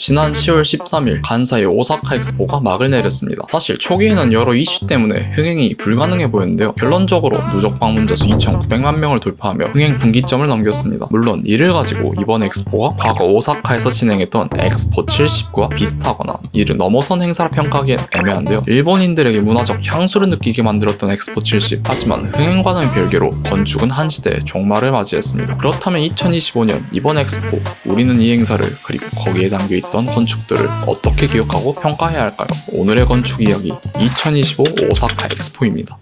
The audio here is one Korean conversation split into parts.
지난 10월 13일 간사이 오사카 엑스포가 막을 내렸습니다. 사실 초기에는 여러 이슈 때문에 흥행이 불가능해 보였는데요. 결론적으로 누적 방문자 수 2,900만 명을 돌파하며 흥행 분기점을 넘겼습니다. 물론 이를 가지고 이번 엑스포가 과거 오사카에서 진행했던 엑스포 70과 비슷하거나 이를 넘어선 행사라 평가하기엔 애매한데요. 일본인들에게 문화적 향수를 느끼게 만들었던 엑스포 70. 하지만 흥행과는 별개로 건축은 한 시대의 종말을 맞이했습니다. 그렇다면 2025년 이번 엑스포, 우리는 이 행사를 그리고 거기에 담겨있던 건축들을 어떻게 기억하고 평가해야 할까요? 오늘의 건축 이야기 2025 오사카 엑스포입니다.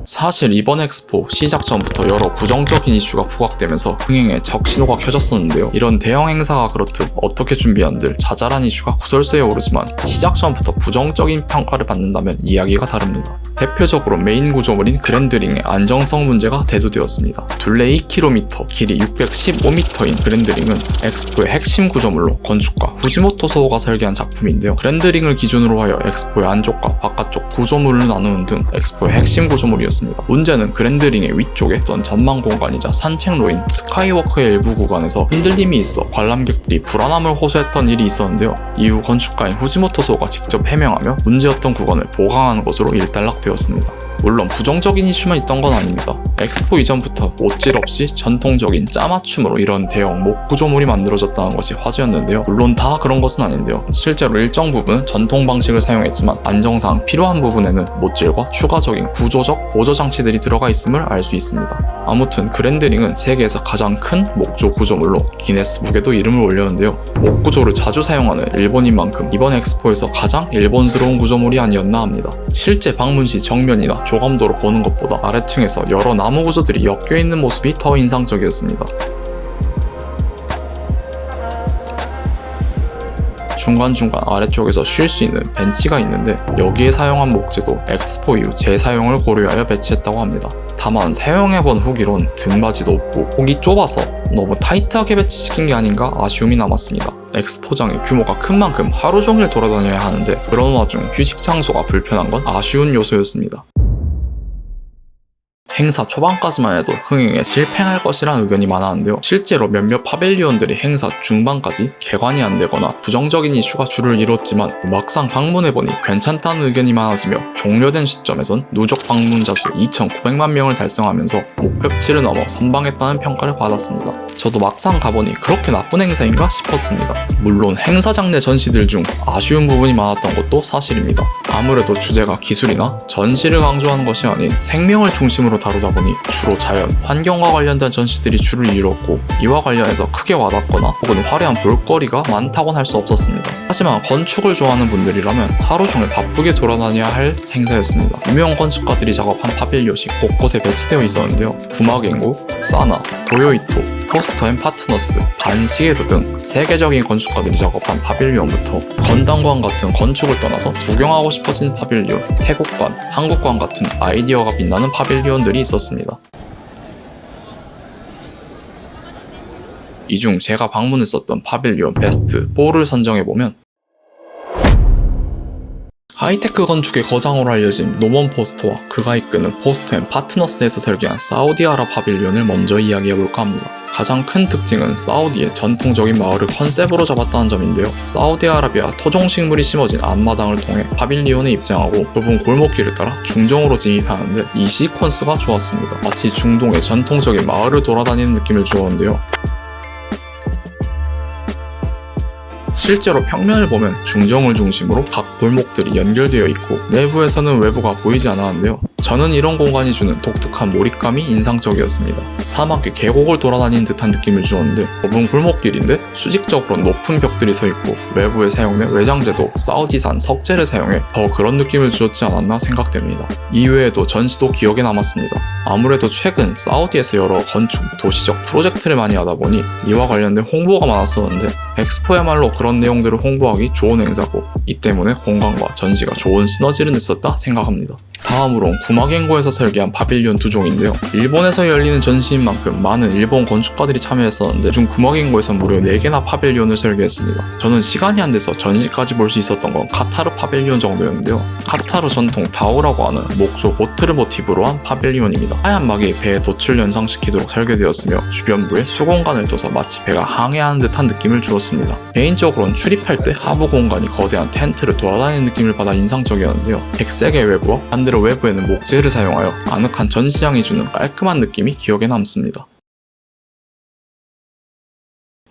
사실 이번 엑스포 시작 전부터 여러 부정적인 이슈가 부각되면서 흥행에 적신호가 켜졌었는데요. 이런 대형 행사가 그렇듯 어떻게 준비한들 자잘한 이슈가 구설수에 오르지만 시작 전부터 부정적인 평가를 받는다면 이야기가 다릅니다. 대표적으로 메인 구조물인 그랜드링의 안정성 문제가 대두되었습니다. 둘레 2km, 길이 615m인 그랜드링은 엑스포의 핵심 구조물로 건축가 후지모토 소호가 설계한 작품인데요. 그랜드링을 기준으로 하여 엑스포의 안쪽과 바깥쪽 구조물을 나누는 등 엑스포의 핵심 구조물이었습니다. 문제는 그랜드링의 위쪽에 있던 전망 공간이자 산책로인 스카이워크의 일부 구간에서 흔들림이 있어 관람객들이 불안함을 호소했던 일이 있었는데요. 이후 건축가인 후지모토 소호가 직접 해명하며 문제였던 구간을 보강하는 것으로 일단락되었습니다. 물론 부정적인 이슈만 있던 건 아닙니다. 엑스포 이전부터 못질없이 전통적인 짜맞춤으로 이런 대형 목 구조물이 만들어졌다는 것이 화제였는데요. 물론 다 그런 것은 아닌데요. 실제로 일정 부분은 전통 방식을 사용했지만 안정상 필요한 부분에는 못질과 추가적인 구조적 보조 장치들이 들어가 있음을 알 수 있습니다. 아무튼 그랜드링은 세계에서 가장 큰 목조 구조물로 기네스북에도 이름을 올렸는데요. 목 구조를 자주 사용하는 일본인 만큼 이번 엑스포에서 가장 일본스러운 구조물이 아니었나 합니다. 실제 방문 시 정면이나 조감도로 보는 것보다 아래층에서 여러 나무 구조들이 엮여있는 모습이 더 인상적이었습니다. 중간중간 아래쪽에서 쉴 수 있는 벤치가 있는데 여기에 사용한 목재도 엑스포 이후 재사용을 고려하여 배치했다고 합니다. 다만 사용해본 후기론 등받이도 없고 폭이 좁아서 너무 타이트하게 배치시킨 게 아닌가 아쉬움이 남았습니다. 엑스포장의 규모가 큰 만큼 하루 종일 돌아다녀야 하는데 그런 와중 휴식 장소가 불편한 건 아쉬운 요소였습니다. 행사 초반까지만 해도 흥행에 실패할 것이라는 의견이 많았는데요. 실제로 몇몇 파빌리온들이 행사 중반까지 개관이 안 되거나 부정적인 이슈가 주를 이뤘지만 막상 방문해보니 괜찮다는 의견이 많아지며 종료된 시점에선 누적 방문자 수 2,900만 명을 달성하면서 목표치를 넘어 선방했다는 평가를 받았습니다. 저도 막상 가보니 그렇게 나쁜 행사인가 싶었습니다. 물론 행사장 내 전시들 중 아쉬운 부분이 많았던 것도 사실입니다. 아무래도 주제가 기술이나 전시를 강조하는 것이 아닌 생명을 중심으로 다루다 보니 주로 자연, 환경과 관련된 전시들이 주를 이뤘고 이와 관련해서 크게 와닿거나 혹은 화려한 볼거리가 많다곤 할 수 없었습니다. 하지만 건축을 좋아하는 분들이라면 하루 종일 바쁘게 돌아다녀야 할 행사였습니다. 유명 건축가들이 작업한 파빌리온이 곳곳에 배치되어 있었는데요. 구마겐고, 사나, 도요이토, 포스터 앤 파트너스, 반시게루 등 세계적인 건축가들이 작업한 파빌리온부터 건담관 같은 건축을 떠나서 구경하고 싶어진 파빌리온, 태국관, 한국관 같은 아이디어가 빛나는 파빌리온들이 있었습니다. 이 중 제가 방문했었던 파빌리온 베스트 4를 선정해보면 하이테크 건축의 거장으로 알려진 노먼 포스터와 그가 이끄는 포스터 앤 파트너스에서 설계한 사우디아라 파빌리온을 먼저 이야기해볼까 합니다. 가장 큰 특징은 사우디의 전통적인 마을을 컨셉으로 잡았다는 점인데요. 사우디아라비아 토종식물이 심어진 앞마당을 통해 파빌리온에 입장하고 좁은 골목길을 따라 중정으로 진입하는데 이 시퀀스가 좋았습니다. 마치 중동의 전통적인 마을을 돌아다니는 느낌을 주었는데요. 실제로 평면을 보면 중정을 중심으로 각 골목들이 연결되어 있고 내부에서는 외부가 보이지 않았는데요. 저는 이런 공간이 주는 독특한 몰입감이 인상적이었습니다. 사막의 계곡을 돌아다니는 듯한 느낌을 주었는데 좁은 골목길인데 수직적으로 높은 벽들이 서 있고 외부에 사용된 외장재도 사우디산 석재를 사용해 더 그런 느낌을 주었지 않았나 생각됩니다. 이외에도 전시도 기억에 남았습니다. 아무래도 최근 사우디에서 여러 건축, 도시적 프로젝트를 많이 하다 보니 이와 관련된 홍보가 많았었는데 엑스포야말로 그런 내용들을 홍보하기 좋은 행사고 이 때문에 공간과 전시가 좋은 시너지를 냈었다 생각합니다. 다음으론 구마겐고에서 설계한 파빌리온 2종인데요. 일본에서 열리는 전시인 만큼 많은 일본 건축가들이 참여했었는데 그중 구마겐고에서 무려 4개나 파빌리온을 설계했습니다. 저는 시간이 안 돼서 전시까지 볼 수 있었던 건 카타르 파빌리온 정도였는데요. 카타르 전통 다오라고 하는 목조 보트를 모티브로 한 파빌리온입니다. 하얀 막이 배의 돛을 연상시키도록 설계되었으며 주변부에 수공간을 둬서 마치 배가 항해하는 듯한 느낌을 주었습니다. 개인적으로는 출입할 때 하부 공간이 거대한 텐트를 돌아다니는 느낌을 받아 인상적이었는데요. 백색의 외부와 반대로 외부에는 목재를 사용하여 아늑한 전시장이 주는 깔끔한 느낌이 기억에 남습니다.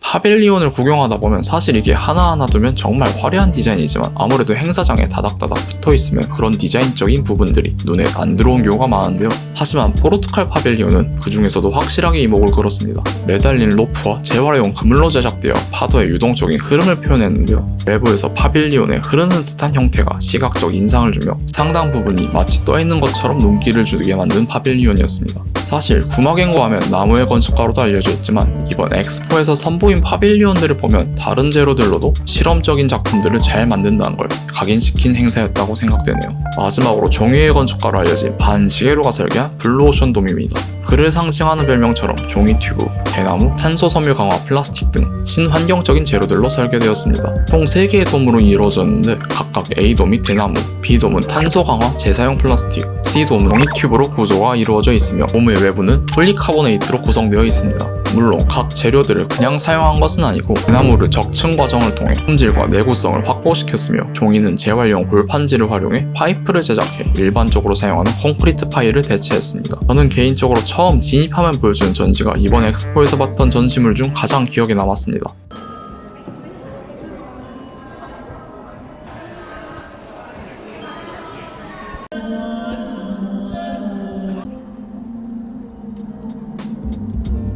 파빌리온을 구경하다 보면 사실 이게 하나하나 두면 정말 화려한 디자인이지만 아무래도 행사장에 다닥다닥 붙어있으면 그런 디자인적인 부분들이 눈에 안 들어온 경우가 많은데요. 하지만 포르투갈 파빌리온은 그 중에서도 확실하게 이목을 끌었습니다. 매달린 로프와 재활용 그물로 제작되어 파도의 유동적인 흐름을 표현했는데요. 외부에서 파빌리온에 흐르는 듯한 형태가 시각적 인상을 주며 상당 부분이 마치 떠있는 것처럼 눈길을 주게 만든 파빌리온이었습니다. 사실 구마겐고 하면 나무의 건축가로도 알려져 있지만 이번 엑스포에서 선보인 파빌리온들을 보면 다른 재료들로도 실험적인 작품들을 잘 만든다는 걸 각인시킨 행사였다고 생각되네요. 마지막으로 종이의 건축가로 알려진 반시게로가 설계한 블루오션 돔입니다. 그를 상징하는 별명처럼 종이 튜브, 대나무, 탄소 섬유 강화 플라스틱 등 친환경적인 재료들로 설계되었습니다. 총 3개의 돔으로 이루어졌는데 각각 A돔이 대나무, B돔은 탄소 강화 재사용 플라스틱, C돔은 종이 튜브로 구조가 이루어져 있으며 돔의 외부는 폴리카보네이트로 구성되어 있습니다. 물론 각 재료들을 그냥 사용한 것은 아니고 대나무를 적층 과정을 통해 품질과 내구성을 확보시켰으며 종이는 재활용 골판지를 활용해 파이프를 제작해 일반적으로 사용하는 콘크리트 파일을 대체했습니다. 저는 개인적으로 처음 진입하면 보여주는 전시가 이번 엑스포에서 봤던 전시물 중 가장 기억에 남았습니다.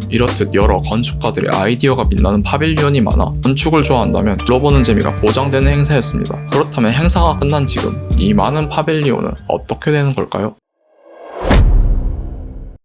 이렇듯 여러 건축가들의 아이디어가 빛나는 파빌리온이 많아 건축을 좋아한다면 둘러보는 재미가 보장되는 행사였습니다. 그렇다면 행사가 끝난 지금 이 많은 파빌리온은 어떻게 되는 걸까요?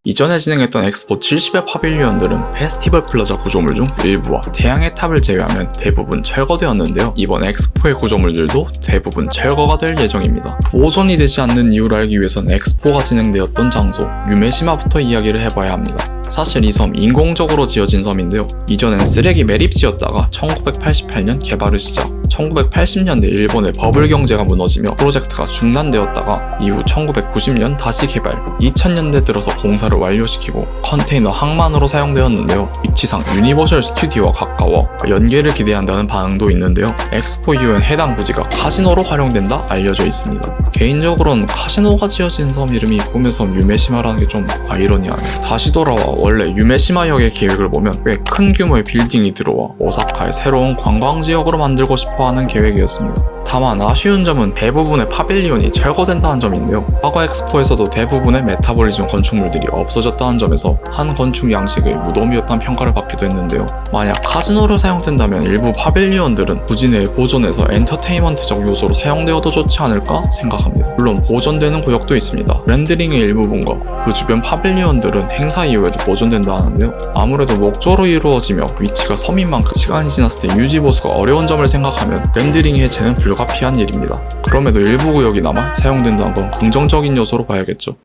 이전에 진행했던 엑스포 70의 파빌리온들은 페스티벌 플라자 구조물 중 일부와 태양의 탑을 제외하면 대부분 철거되었는데요. 이번 엑스포의 구조물들도 대부분 철거가 될 예정입니다. 보존이 되지 않는 이유를 알기 위해선 엑스포가 진행되었던 장소 유메시마부터 이야기를 해봐야 합니다. 사실 이 섬 인공적으로 지어진 섬인데요. 이전엔 쓰레기 매립지였다가 1988년 개발을 시작, 1980년대 일본의 버블 경제가 무너지며 프로젝트가 중단되었다가 이후 1990년 다시 개발, 2000년대 들어서 공사를 완료시키고 컨테이너 항만으로 사용되었는데요. 위치상 유니버셜 스튜디오와 가까워 연계를 기대한다는 반응도 있는데요. 엑스포 이후엔 해당 부지가 카지노로 활용된다 알려져 있습니다. 개인적으로는 카지노가 지어진 섬 이름이 꿈의섬 유메시마라는 게 좀 아이러니하네요. 다시 돌아와 원래 유메시마역의 계획을 보면 꽤 큰 규모의 빌딩이 들어와 오사카의 새로운 관광지역으로 만들고 싶어하는 계획이었습니다. 다만 아쉬운 점은 대부분의 파빌리온이 철거된다는 점인데요. 과거 엑스포에서도 대부분의 메타볼리즘 건축물들이 없어졌다는 점에서 한 건축 양식의 무덤이었다는 평가를 받기도 했는데요. 만약 카지노로 사용된다면 일부 파빌리온들은 부지 내에 보존해서 엔터테인먼트적 요소로 사용되어도 좋지 않을까 생각합니다. 물론 보존되는 구역도 있습니다. 렌더링의 일부분과 그 주변 파빌리온들은 행사 이후에도 보존된다 하는데요. 아무래도 목조로 이루어지며 위치가 섬인 만큼 시간이 지났을 때 유지 보수가 어려운 점을 생각하면 렌더링 해체는 불가피한 일입니다. 그럼에도 일부 구역이 남아 사용된다는 건 긍정적인 요소로 봐야겠죠.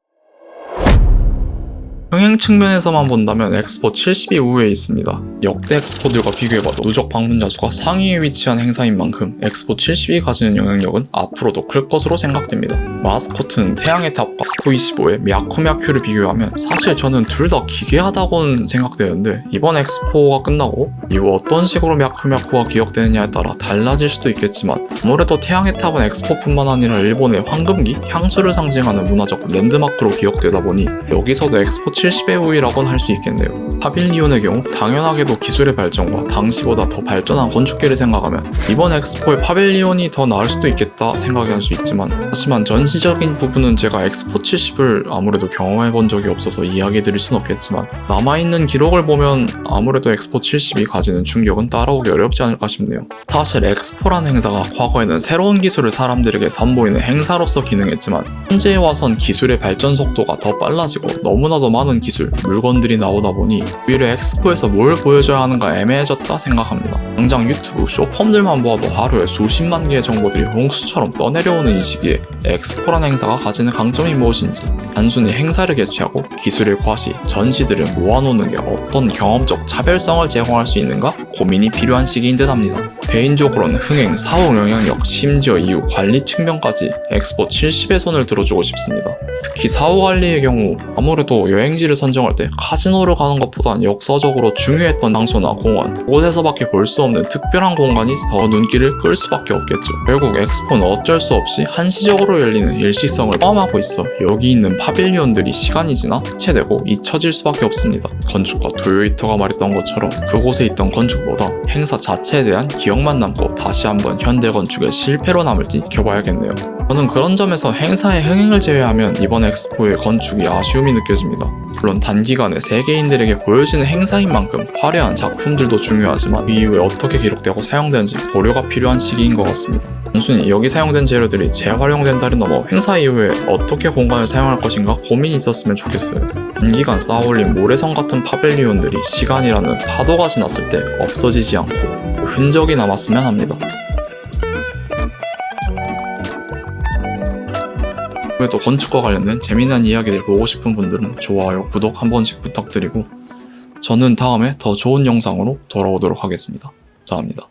흥행 측면에서만 본다면 엑스포 70이 우위에 있습니다. 역대 엑스포들과 비교해봐도 누적 방문자 수가 상위에 위치한 행사인 만큼 엑스포 70이 가지는 영향력은 앞으로도 클 것으로 생각됩니다. 마스코트는 태양의 탑과 엑스포 25의 мя쿠мя쿠를 비교하면 사실 저는 둘 다 기괴하다고는 생각되는데 이번 엑스포가 끝나고 이후 어떤 식으로 мя쿠мя쿠가 기억되느냐에 따라 달라질 수도 있겠지만 아무래도 태양의 탑은 엑스포뿐만 아니라 일본의 황금기, 향수를 상징하는 문화적 랜드마크로 기억되다 보니 여기서도 엑스포 70의 우위라고는 할 수 있겠네요. 파빌리온의 경우 당연하게도 기술의 발전과 당시보다 더 발전한 건축기를 생각하면 이번 엑스포의 파빌리온이 더 나을 수도 있겠다 생각이 할 수 있지만 하지만 전시적인 부분은 제가 엑스포 70을 아무래도 경험해 본 적이 없어서 이야기 드릴 순 없겠지만 남아있는 기록을 보면 아무래도 엑스포 70이 가지는 충격은 따라오기 어렵지 않을까 싶네요. 사실 엑스포라는 행사가 과거에는 새로운 기술을 사람들에게 선보이는 행사로서 기능했지만 현재에 와선 기술의 발전 속도가 더 빨라지고 너무나도 많은 기술, 물건들이 나오다 보니 오히려 엑스포에서 뭘 보여줘야 하는가 애매해졌다 생각합니다. 당장 유튜브 쇼펌들만 보아도 하루에 수십만 개의 정보들이 홍수처럼 떠내려오는 이 시기에 엑스포란 행사가 가지는 강점이 무엇인지, 단순히 행사를 개최하고 기술의 과시, 전시들을 모아놓는 게 어떤 경험적 차별성을 제공할 수 있는가 고민이 필요한 시기인 듯 합니다. 개인적으로는 흥행, 사후 영향력, 심지어 이후 관리 측면까지 엑스포 70의 손을 들어주고 싶습니다. 특히 사후 관리의 경우 아무래도 여행지를 선정할 때 카지노를 가는 것보단 역사적으로 중요했던 장소나 공원, 그곳에서밖에 볼 수 없는 특별한 공간이 더 눈길을 끌 수밖에 없겠죠. 결국 엑스포는 어쩔 수 없이 한시적으로 열리는 일시성을 포함하고 있어 여기 있는 파빌리온들이 시간이 지나 해체되고 잊혀질 수밖에 없습니다. 건축가 도요이토가 말했던 것처럼 그곳에 있던 건축보다 행사 자체에 대한 기억만 남고 다시 한번 현대 건축의 실패로 남을지 지켜봐야겠네요. 저는 그런 점에서 행사의 흥행을 제외하면 이번 엑스포의 건축이 아쉬움이 느껴집니다. 물론 단기간에 세계인들에게 보여지는 행사인 만큼 화려한 작품들도 중요하지만 그 이후에 어떻게 기록되고 사용되는지 고려가 필요한 시기인 것 같습니다. 단순히 여기 사용된 재료들이 재활용된다를 넘어 행사 이후에 어떻게 공간을 사용할 것인가 고민이 있었으면 좋겠어요. 단기간 쌓아올린 모래성 같은 파빌리온들이 시간이라는 파도가 지났을 때 없어지지 않고 흔적이 남았으면 합니다. 그래도 건축과 관련된 재미난 이야기들 보고 싶은 분들은 좋아요, 구독 한 번씩 부탁드리고 저는 다음에 더 좋은 영상으로 돌아오도록 하겠습니다. 감사합니다.